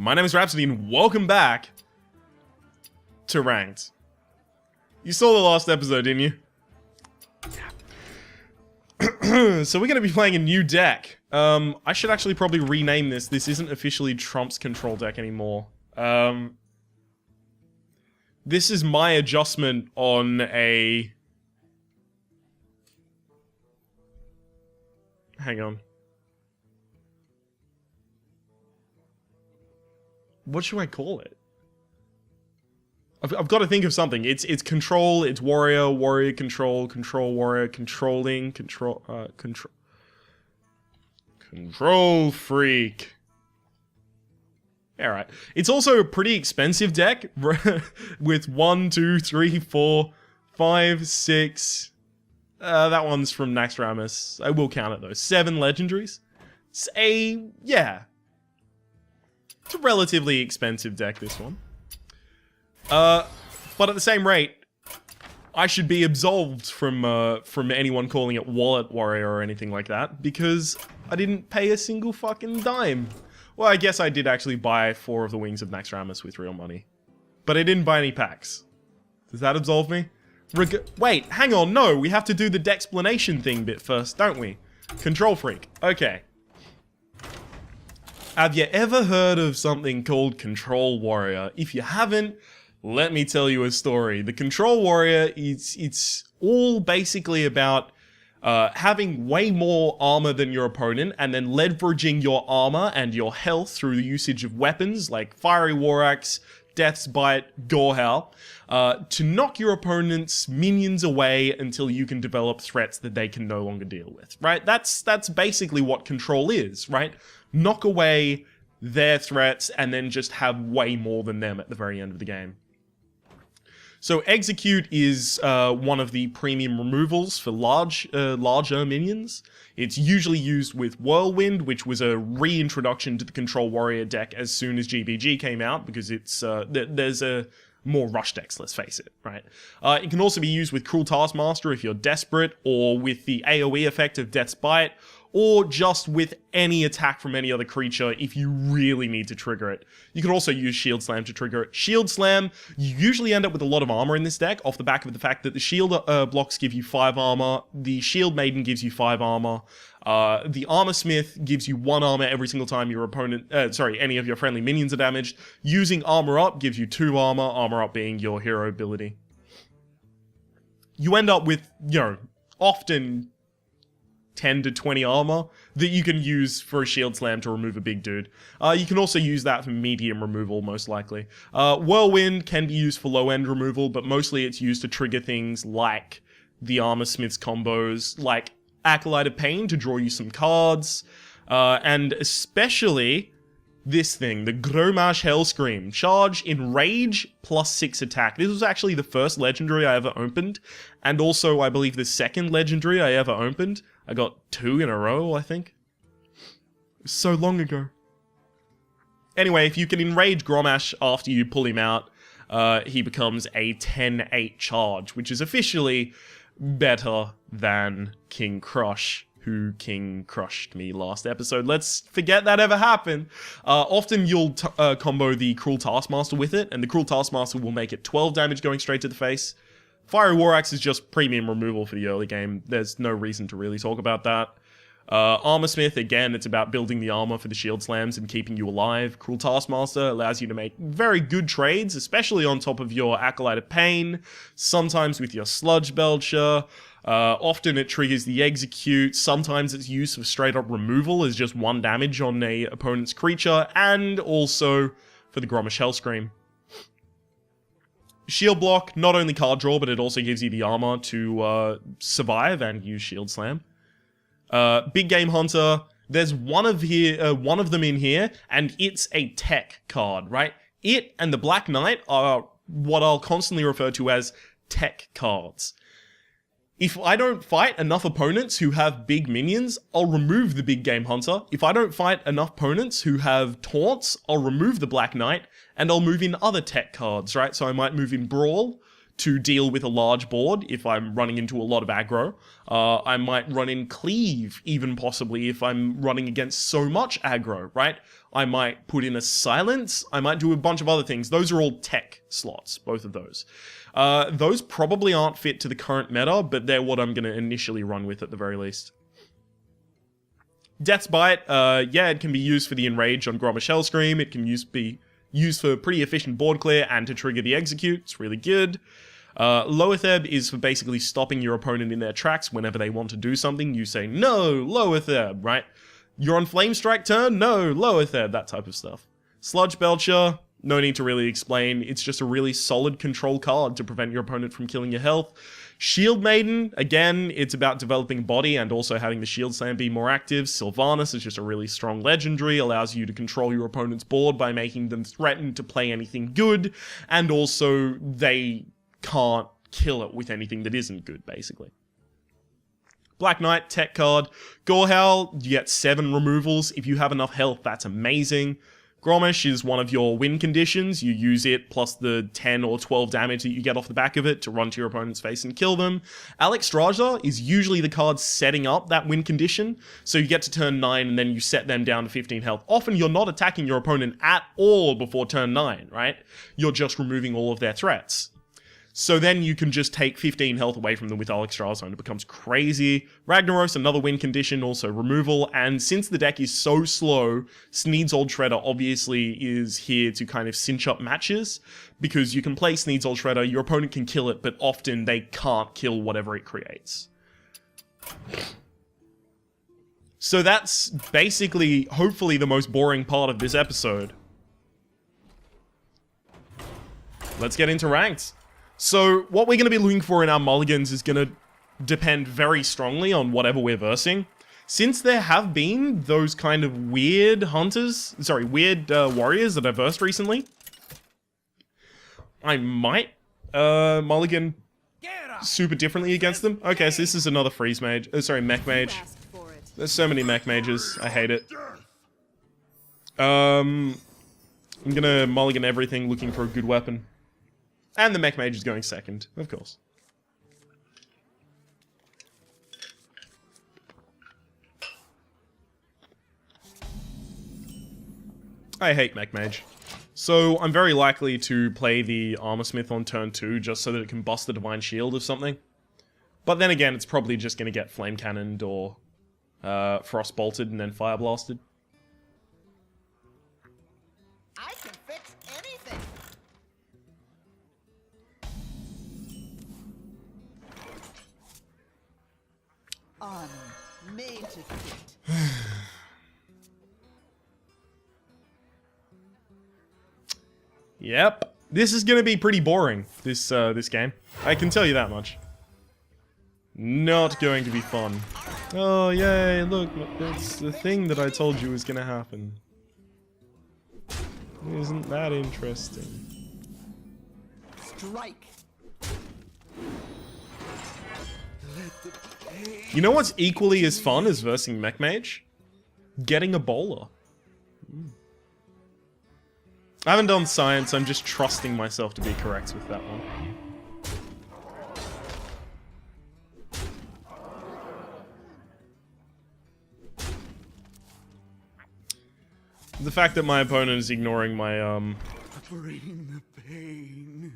My name is Rhapsody and welcome back to Ranked. You saw the last episode, didn't you? So we're going to be playing a new deck. I should actually probably rename this. This isn't officially Trump's control deck anymore. This is my adjustment on a... Hang on. What should I call it? I've got to think of something. It's control, it's warrior, warrior control, control warrior, controlling, control freak. Alright. It's also a pretty expensive deck with 1, 2, 3, 4, 5, 6. That one's from Naxxramas. I will count it though. 7 legendaries. It's yeah. It's a relatively expensive deck, this one. But at the same rate, I should be absolved from anyone calling it Wallet Warrior or anything like that, because I didn't pay a single fucking dime. Well, I guess I did actually buy 4 of the Wings of Naxxramas with real money. But I didn't buy any packs. Does that absolve me? Wait, hang on, no, we have to do the Decksplanation thing bit first, don't we? Control freak, okay. Have you ever heard of something called Control Warrior? If you haven't, let me tell you a story. The Control Warrior, it's all basically about having way more armor than your opponent and then leveraging your armor and your health through the usage of weapons like Fiery War Axe, Death's Bite, Gorehowl, to knock your opponent's minions away until you can develop threats that they can no longer deal with, right? That's basically what control is, right? Knock away their threats and then just have way more than them at the very end of the game. So Execute is one of the premium removals for larger minions. It's usually used with Whirlwind, which was a reintroduction to the Control Warrior deck as soon as GBG came out, because it's there's a more rush decks, let's face it, right? It can also be used with Cruel Taskmaster if you're desperate, or with the AoE effect of Death's Bite, or just with any attack from any other creature if you really need to trigger it. You can also use Shield Slam to trigger it. Shield Slam, you usually end up with a lot of armor in this deck, off the back of the fact that the shield blocks give you 5 armor, the Shield Maiden gives you 5 armor, the Armor Smith gives you 1 armor every single time your opponent, any of your friendly minions are damaged. Using Armor Up gives you 2 armor, Armor Up being your hero ability. You end up with, often 10 to 20 armor that you can use for a Shield Slam to remove a big dude. You can also use that for medium removal, most likely. Whirlwind can be used for low-end removal, but mostly it's used to trigger things like the Armor Smith's combos, like Acolyte of Pain to draw you some cards, and especially this thing, the Gromash Hellscream. Charge, Enrage, plus 6 attack. This was actually the first legendary I ever opened, and also, I believe, the second legendary I ever opened. I got 2 in a row, I think. It was so long ago. Anyway, if you can Enrage Gromash after you pull him out, he becomes a 10-8 charge, which is officially better than King Crush, who King crushed me last episode. Let's forget that ever happened. Often you'll combo the Cruel Taskmaster with it, and the Cruel Taskmaster will make it 12 damage going straight to the face. Fiery War Axe is just premium removal for the early game. There's no reason to really talk about that. Armor Smith, again, it's about building the armor for the Shield Slams and keeping you alive. Cruel Taskmaster allows you to make very good trades, especially on top of your Acolyte of Pain, sometimes with your Sludge Belcher. Often it triggers the Execute, sometimes it's used for straight up removal as just 1 damage on a opponent's creature, and also for the Gromash Hellscream. Shield Block, not only card draw, but it also gives you the armor to survive and use Shield Slam. Big Game Hunter, there's one of them in here, and it's a tech card, right? It and the Black Knight are what I'll constantly refer to as tech cards. If I don't fight enough opponents who have big minions, I'll remove the Big Game Hunter. If I don't fight enough opponents who have taunts, I'll remove the Black Knight, and I'll move in other tech cards, right? So I might move in Brawl to deal with a large board if I'm running into a lot of aggro. I might run in cleave, even possibly if I'm running against so much aggro, right? I might put in a silence. I might do a bunch of other things. Those are all tech slots, both of those. Those probably aren't fit to the current meta, but they're what I'm going to initially run with at the very least. Death's Bite, yeah, it can be used for the Enrage on Gromma Shell Scream. It can be used for pretty efficient board clear and to trigger the Execute. It's really good. Loetheb is for basically stopping your opponent in their tracks whenever they want to do something. You say, no, Loetheb, right? You're on Flame Strike turn? No, Loetheb, that type of stuff. Sludge Belcher, no need to really explain. It's just a really solid control card to prevent your opponent from killing your health. Shield Maiden, again, it's about developing body and also having the shield slam be more active. Sylvanas is just a really strong legendary, allows you to control your opponent's board by making them threaten to play anything good, and also they can't kill it with anything that isn't good, basically. Black Knight, tech card. Gorehowl, you get 7 removals. If you have enough health, that's amazing. Grommash is one of your win conditions. You use it plus the 10 or 12 damage that you get off the back of it to run to your opponent's face and kill them. Alexstrasza is usually the card setting up that win condition. So you get to turn 9 and then you set them down to 15 health. Often you're not attacking your opponent at all before turn 9, right? You're just removing all of their threats. So then you can just take 15 health away from them with Alexstrasza and it becomes crazy. Ragnaros, another win condition, also removal. And since the deck is so slow, Sneed's Old Shredder obviously is here to kind of cinch up matches. Because you can play Sneed's Old Shredder, your opponent can kill it, but often they can't kill whatever it creates. So that's basically, hopefully, the most boring part of this episode. Let's get into ranked. So what we're going to be looking for in our mulligans is going to depend very strongly on whatever we're versing. Since there have been those kind of weird warriors that I've versed recently, I might mulligan super differently against them. Okay, so this is another freeze mage. Mech mage. There's so many mech mages. I hate it. I'm going to mulligan everything looking for a good weapon. And the mech mage is going second, of course. I hate mech mage. So I'm very likely to play the Armorsmith on turn 2 just so that it can bust the Divine Shield of something. But then again, it's probably just going to get Flame Cannoned or Frost Bolted and then Fire Blasted. I can fix anything. I'm made to fit. Yep. This is gonna be pretty boring, this game. I can tell you that much. Not going to be fun. Oh, yay, look, that's the thing that I told you was gonna happen. Isn't that interesting? Strike. You know what's equally as fun as versing Mech Mage? Getting a bowler. I haven't done science, I'm just trusting myself to be correct with that one. The fact that my opponent is ignoring my, Operating the pain.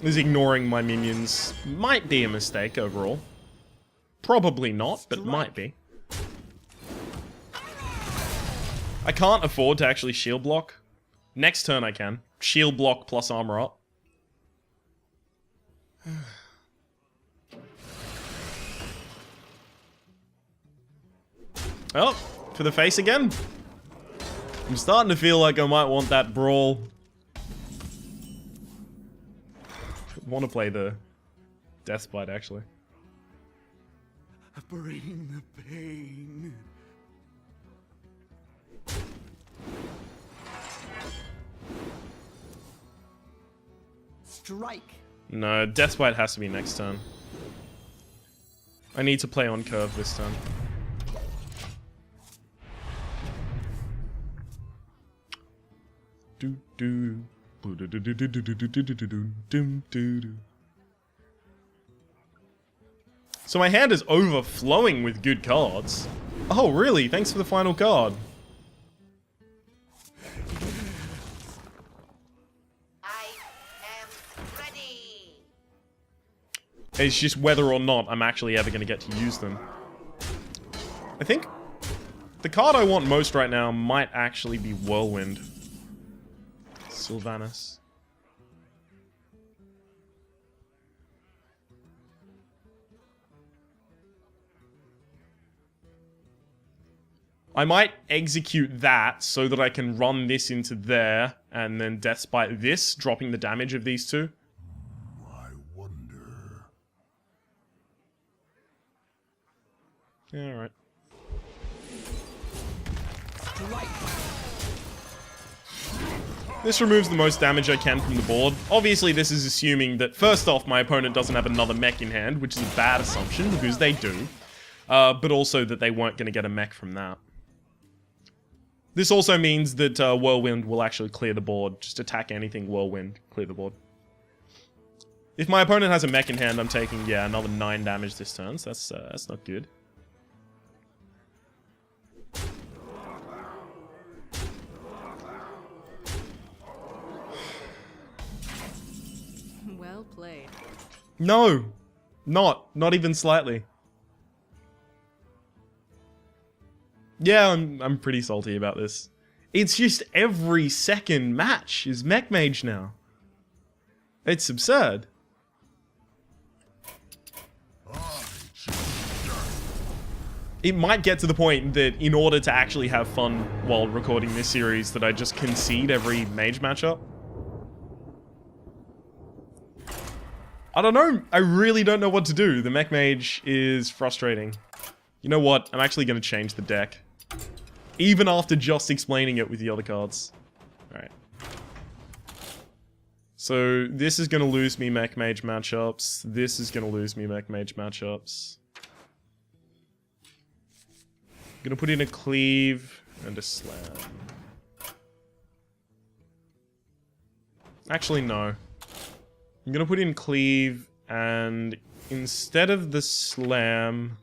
is ignoring my minions might be a mistake overall. Probably not, but might be. I can't afford to actually shield block. Next turn I can. Shield block plus armor up. Oh, for the face again. I'm starting to feel like I might want that brawl. I want to play the Death Bite actually. Operating the pain. Strike. No, Death Bite has to be next turn. I need to play on curve this turn. Do do So my hand is overflowing with good cards. Oh, really? Thanks for the final card. I am ready. It's just whether or not I'm actually ever going to get to use them. I think the card I want most right now might actually be Whirlwind. Sylvanas. I might execute that so that I can run this into there and then Deathspite this, dropping the damage of these two. I wonder. Yeah, alright. This removes the most damage I can from the board. Obviously, this is assuming that, first off, my opponent doesn't have another mech in hand, which is a bad assumption, because they do. But also that they weren't going to get a mech from that. This also means that Whirlwind will actually clear the board. Just attack anything Whirlwind, clear the board. If my opponent has a mech in hand, I'm taking, yeah, another 9 damage this turn, so that's not good. Well played. No! Not even slightly. Yeah, I'm pretty salty about this. It's just every second match is Mech Mage now. It's absurd. It might get to the point that in order to actually have fun while recording this series that I just concede every mage matchup. I don't know. I really don't know what to do. The Mech Mage is frustrating. You know what? I'm actually going to change the deck. Even after just explaining it with the other cards. Alright. So, this is going to lose me Mech Mage matchups. This is going to lose me Mech Mage matchups. I'm going to put in a cleave and a slam. Actually, no. I'm going to put in cleave and instead of the slam...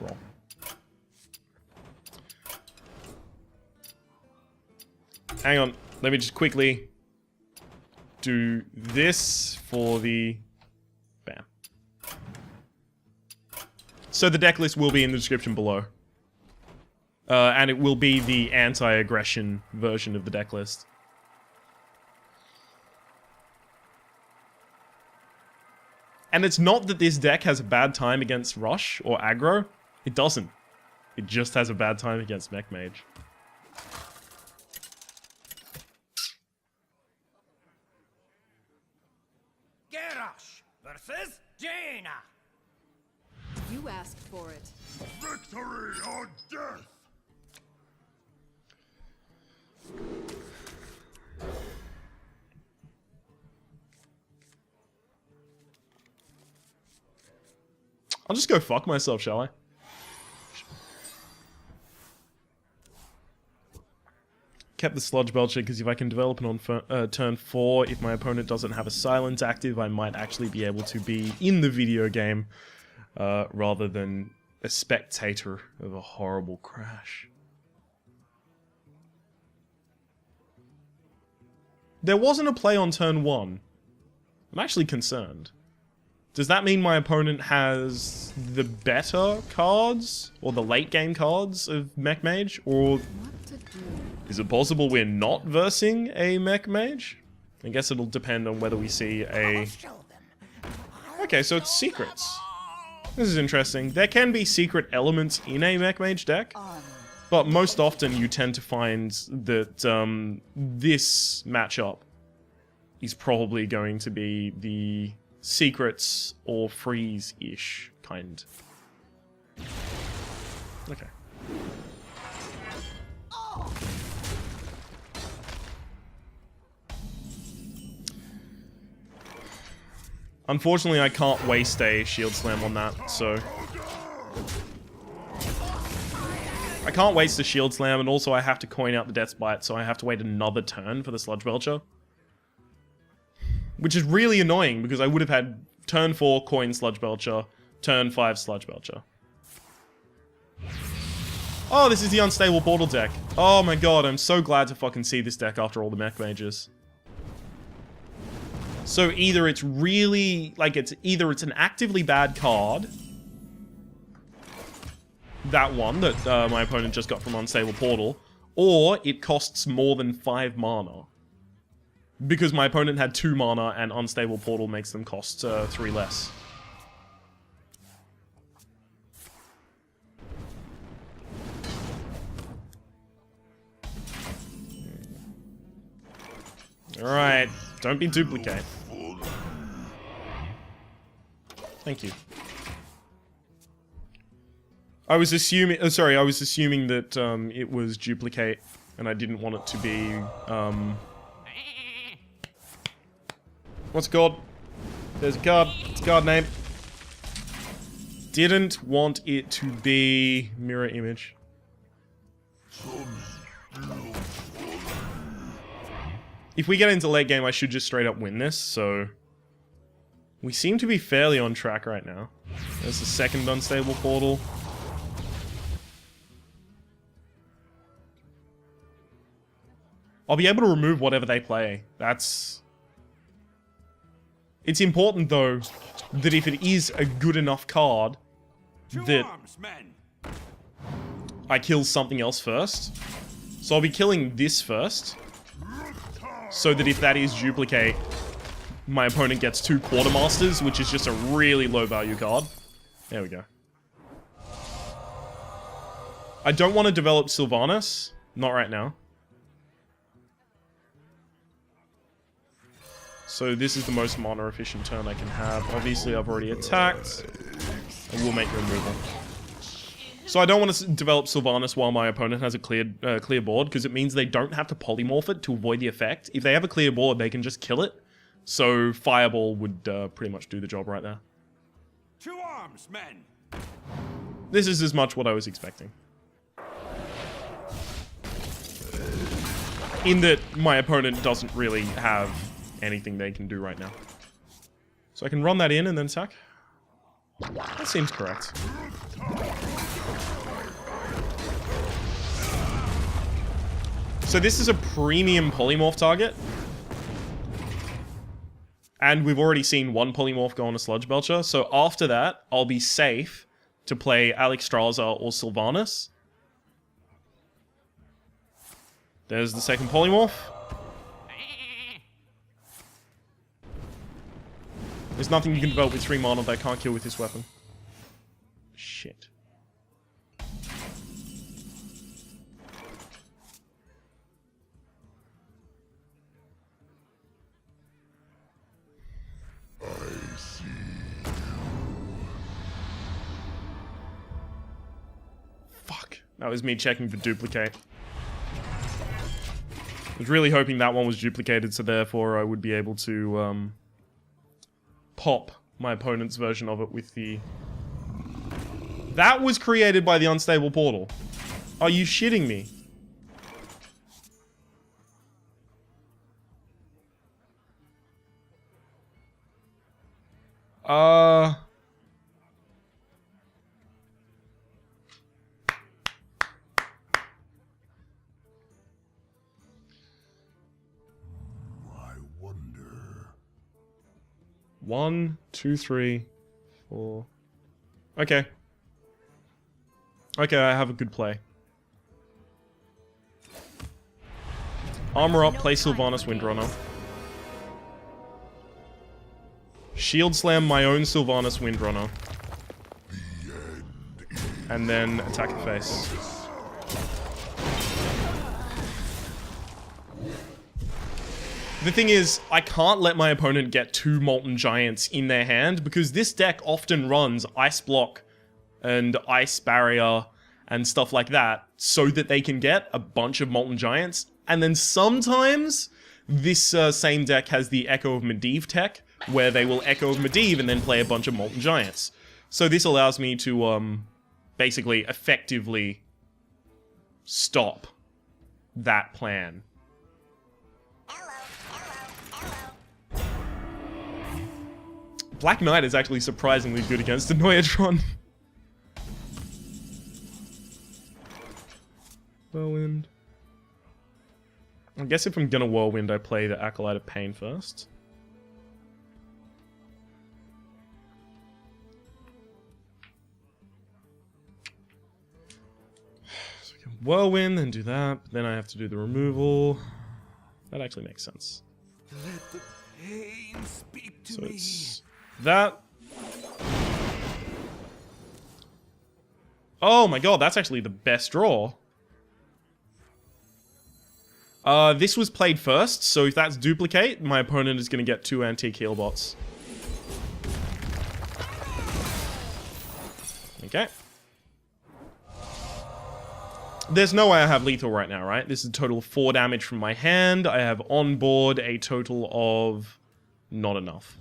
Roll. Hang on, let me just quickly do this for the... Bam. So the deck list will be in the description below. And it will be the anti-aggression version of the deck list. And it's not that this deck has a bad time against Rush or aggro. It doesn't. It just has a bad time against Mech Mage. Garrosh versus Jaina. You asked for it. Victory or death! I'll just go fuck myself, shall I? Kept the Sludge Belcher because if I can develop it on turn 4, if my opponent doesn't have a silence active, I might actually be able to be in the video game rather than a spectator of a horrible crash. There wasn't a play on turn 1. I'm actually concerned. Does that mean my opponent has the better cards? Or the late game cards of Mech Mage? Or What to do? is it possible we're not versing a Mech Mage? I guess it'll depend on whether we see a... Show them. Okay, so it's secrets. This is interesting. There can be secret elements in a Mech Mage deck. But most often you tend to find that this matchup is probably going to be the secrets or freeze-ish kind. Okay. Unfortunately, I can't waste a shield slam on that, so... I can't waste a shield slam, and also I have to coin out the Death's Bite, so I have to wait another turn for the Sludge Belcher. Which is really annoying, because I would have had turn 4 coin Sludge Belcher, turn 5 Sludge Belcher. Oh, this is the Unstable Portal deck. Oh my god, I'm so glad to fucking see this deck after all the mech mages. So either it's really, like, either it's an actively bad card, that one that my opponent just got from Unstable Portal, or it costs more than 5 mana. Because my opponent had 2 mana and Unstable Portal makes them cost 3 less. Alright, don't be duplicate. Thank you. I was assuming, I was assuming that it was duplicate, and I didn't want it to be, what's it called? There's a card. It's a card name. Didn't want it to be mirror image. If we get into late game, I should just straight up win this, so... We seem to be fairly on track right now. There's the second Unstable Portal. I'll be able to remove whatever they play. That's... It's important, though, that if it is a good enough card, that I kill something else first. So I'll be killing this first, so that if that is duplicate, my opponent gets 2 Quartermasters, which is just a really low value card. There we go. I don't want to develop Sylvanas. Not right now. So this is the most mana efficient turn I can have. Obviously I've already attacked. And we'll make a removal. So I don't want to develop Sylvanas while my opponent has a clear board, because it means they don't have to polymorph it to avoid the effect. If they have a clear board, they can just kill it. So Fireball would pretty much do the job right there. To arms, men! This is as much what I was expecting. In that my opponent doesn't really have anything they can do right now. So I can run that in and then attack. That seems correct. So this is a premium polymorph target. And we've already seen 1 polymorph go on a Sludge Belcher, so after that, I'll be safe to play Alexstrasza or Sylvanas. There's the second polymorph. There's nothing you can develop with 3 mana that I can't kill with this weapon. Shit. Fuck. That was me checking for duplicate. I was really hoping that one was duplicated, so therefore I would be able to, pop my opponent's version of it with the... That was created by the Unstable Portal. Are you shitting me? I wonder. 1, 2, 3, 4. Okay. Okay, I have a good play. Armor up, play Sylvanas Windrunner. Shield Slam my own Sylvanas Windrunner. And then attack the face. The thing is, I can't let my opponent get 2 Molten Giants in their hand, because this deck often runs Ice Block and Ice Barrier and stuff like that, so that they can get a bunch of Molten Giants. And then sometimes, this same deck has the Echo of Medivh tech, where they will Echo of Medivh and then play a bunch of Molten Giants. So this allows me to basically effectively stop that plan. Black Knight is actually surprisingly good against the Noyatron. Whirlwind. I guess if I'm gonna Whirlwind, I play the Acolyte of Pain first. So we can Whirlwind and do that, but then I have to do the removal. That actually makes sense. Let the pain speak to So me. it's that. Oh my god, that's actually the best draw. This was played first, so if that's duplicate, my opponent is going to get 2 antique heal bots. Okay. There's no way I have lethal right now, right? This is a total of 4 damage from my hand. I have on board a total of not enough.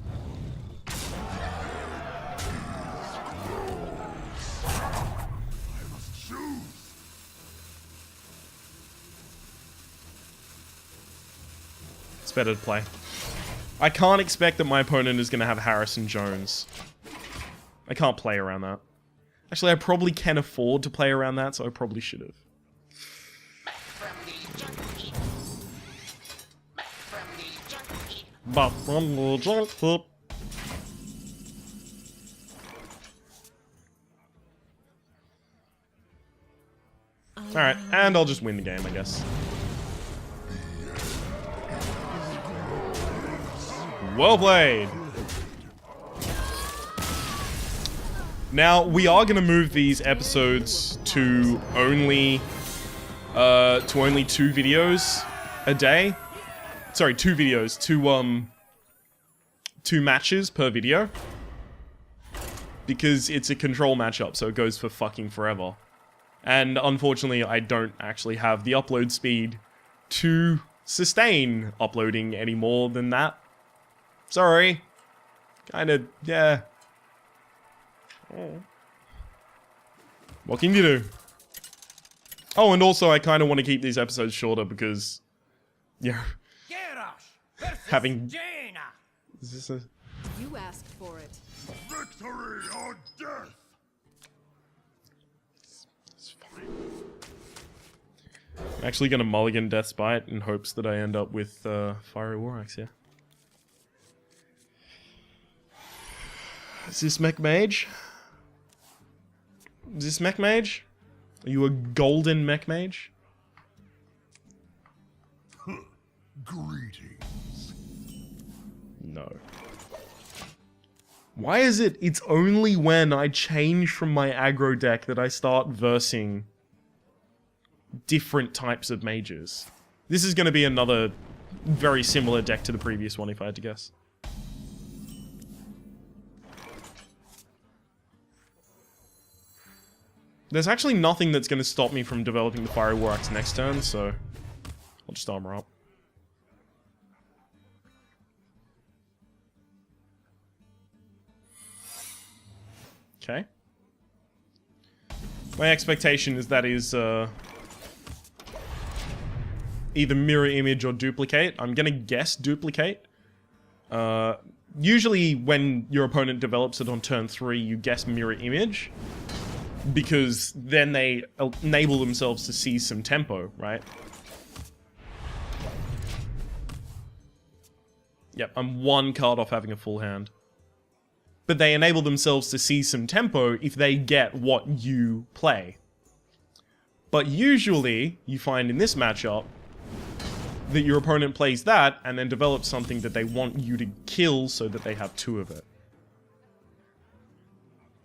It's better to play. I can't expect that my opponent is going to have Harrison Jones. I can't play around that. Actually, I probably can afford to play around that, so I probably should have. But from the junk heap. Alright, and I'll just win the game, I guess. Well played! Now, we are going to move these episodes to only 2 videos a day. Sorry, 2 videos. 2 matches per video. Because it's a control matchup, so it goes for fucking forever. And unfortunately, I don't actually have the upload speed to sustain uploading any more than that. Sorry. Kinda, yeah. What can you do? Oh, and also I kind of want to keep these episodes shorter because, yeah, having... Jaina. Is this a... You asked for it. Victory or death! It's fine. I'm actually going to mulligan Death's Bite in hopes that I end up with Fiery War Axe, yeah. Is this Mech Mage? Is this Mech Mage? Are you a golden Mech Mage? Greetings. No. Why is it it's only when I change from my aggro deck that I start versing different types of mages? This is going to be another very similar deck to the previous one, if I had to guess. There's actually nothing that's going to stop me from developing the Fiery War Axe next turn, so I'll just armor up. Okay. My expectation is that is either mirror image or duplicate. I'm going to guess duplicate. Usually when your opponent develops it on turn 3, you guess mirror image. Because then they enable themselves to see some tempo, right? Yep, I'm 1 card off having a full hand. But they enable themselves to see some tempo if they get what you play. But usually, you find in this matchup, that your opponent plays that, and then develops something that they want you to kill so that they have 2 of it.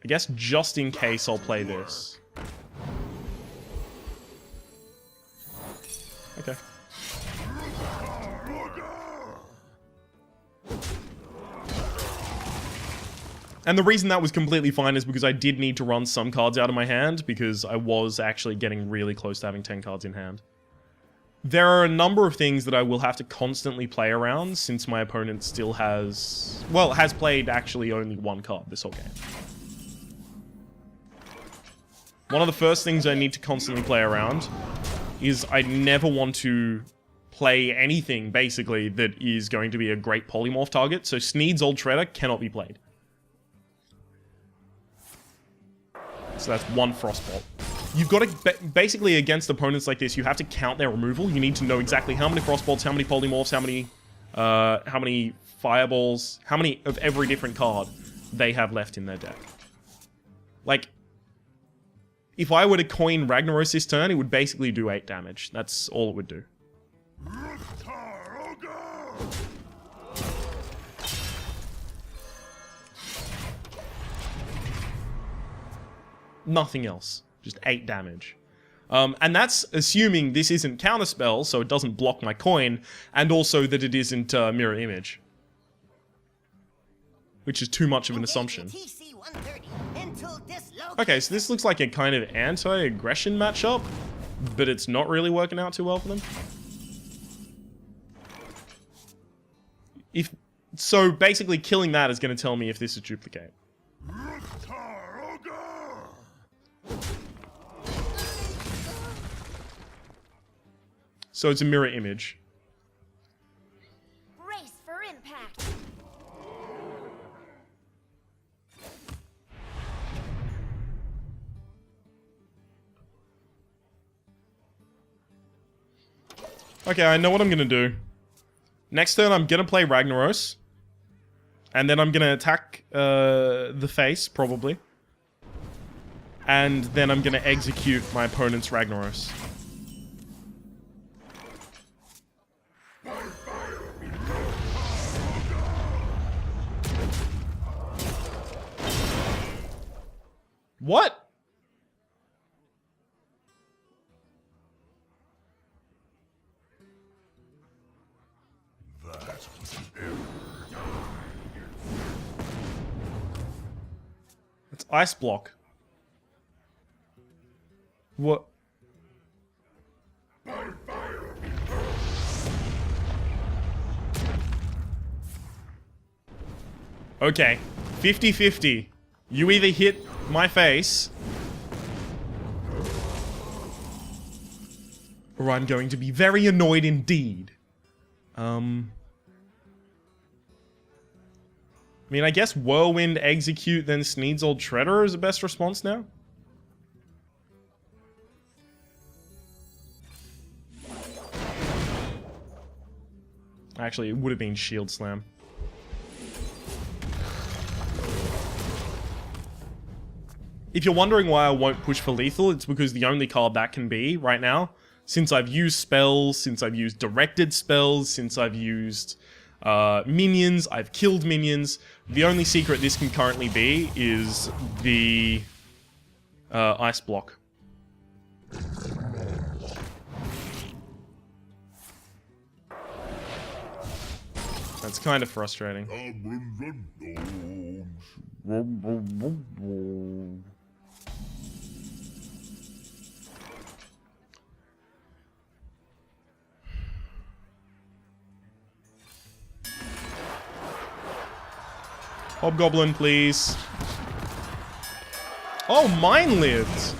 I guess just in case I'll play this. Okay. And the reason that was completely fine is because I did need to run some cards out of my hand because I was actually getting really close to having 10 cards in hand. There are a number of things that I will have to constantly play around since my opponent still has... well, has played actually only one card this whole game. One of the first things I need to constantly play around is I never want to play anything, basically, that is going to be a great polymorph target. So Sneed's Old Shredder cannot be played. So that's one Frostbolt. You've got to, basically, against opponents like this, you have to count their removal. You need to know exactly how many Frostbolts, how many polymorphs, how many fireballs, how many of every different card they have left in their deck. Like, if I were to coin Ragnaros this turn, it would basically do 8 damage. That's all it would do. Nothing else. Just 8 damage. And that's assuming this isn't counterspell, so it doesn't block my coin, and also that it isn't mirror image. Which is too much of an assumption. Okay, so this looks like a kind of anti-aggression matchup, but it's not really working out too well for them. So basically killing that is going to tell me if this is duplicate. So it's a mirror image. Brace for impact. Okay, I know what I'm gonna do. Next turn, I'm gonna play Ragnaros. And then I'm gonna attack the face, probably. And then I'm gonna execute my opponent's Ragnaros. What? It's ice block. What? Okay, 50-50. You either hit my face, or I'm going to be very annoyed indeed. I mean, I guess Whirlwind, Execute, then Sneed's Old Shredder is the best response now. Actually, it would have been Shield Slam. If you're wondering why I won't push for lethal, it's because the only card that can be right now, since I've used spells, since I've used directed spells, since I've used minions, I've killed minions, the only secret this can currently be is the ice block. That's kind of frustrating. Hobgoblin, please. Oh, mine lived.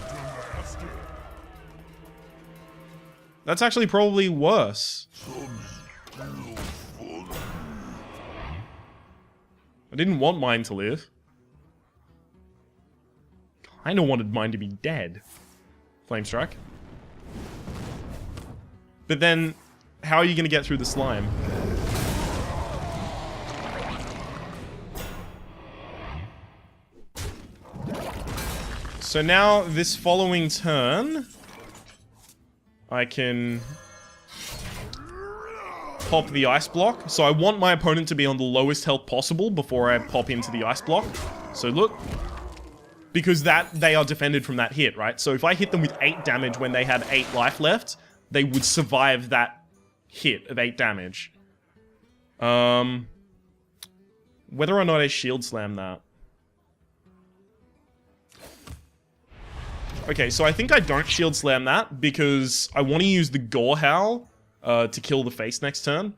That's actually probably worse. I didn't want mine to live. Kinda wanted mine to be dead. Flame Strike. But then, how are you gonna get through the slime? So now, this following turn, I can pop the ice block. So I want my opponent to be on the lowest health possible before I pop into the ice block. So look, because they are defended from that hit, right? So if I hit them with 8 damage when they had 8 life left, they would survive that hit of 8 damage. Whether or not I shield slam that. Okay, so I think I don't shield slam that because I want to use the Gore Howl to kill the face next turn.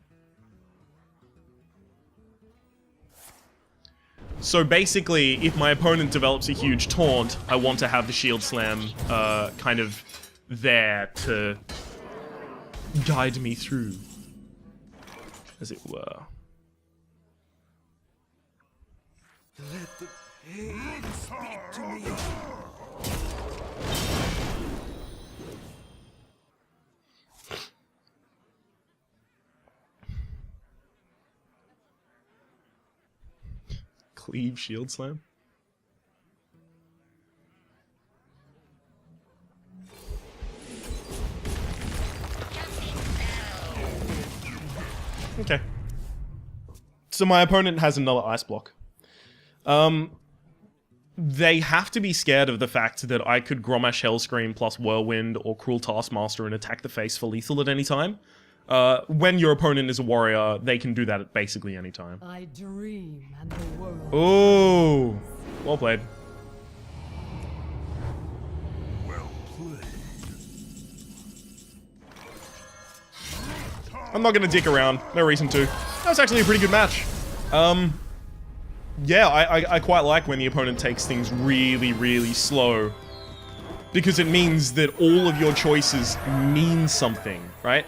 So basically, if my opponent develops a huge taunt, I want to have the Shield Slam kind of there to guide me through, as it were. Let the pain speak to me. Cleave Shield Slam. Okay. So my opponent has another ice block. They have to be scared of the fact that I could Grommash Hellscream plus Whirlwind or Cruel Taskmaster and attack the face for lethal at any time. When your opponent is a warrior, they can do that at basically any time. I dream and the world. Oh, well played. Well played. I'm not gonna dick around. No reason to. That was actually a pretty good match. Yeah, I quite like when the opponent takes things really, really slow. Because it means that all of your choices mean something, right?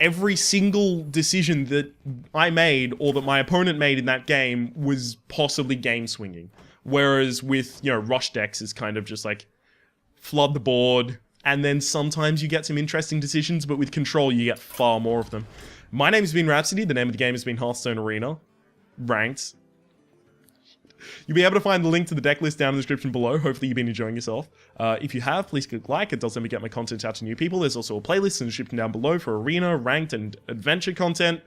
Every single decision that I made or that my opponent made in that game was possibly game swinging. Whereas with, you know, rush decks is kind of just like flood the board, and then sometimes you get some interesting decisions, but with control you get far more of them. My name has been Rhapsody, the name of the game has been Hearthstone Arena, ranked. You'll be able to find the link to the deck list down in the description below. Hopefully you've been enjoying yourself. If you have, please click like. It does let me get my content out to new people. There's also a playlist in the description down below for arena, ranked, and adventure content.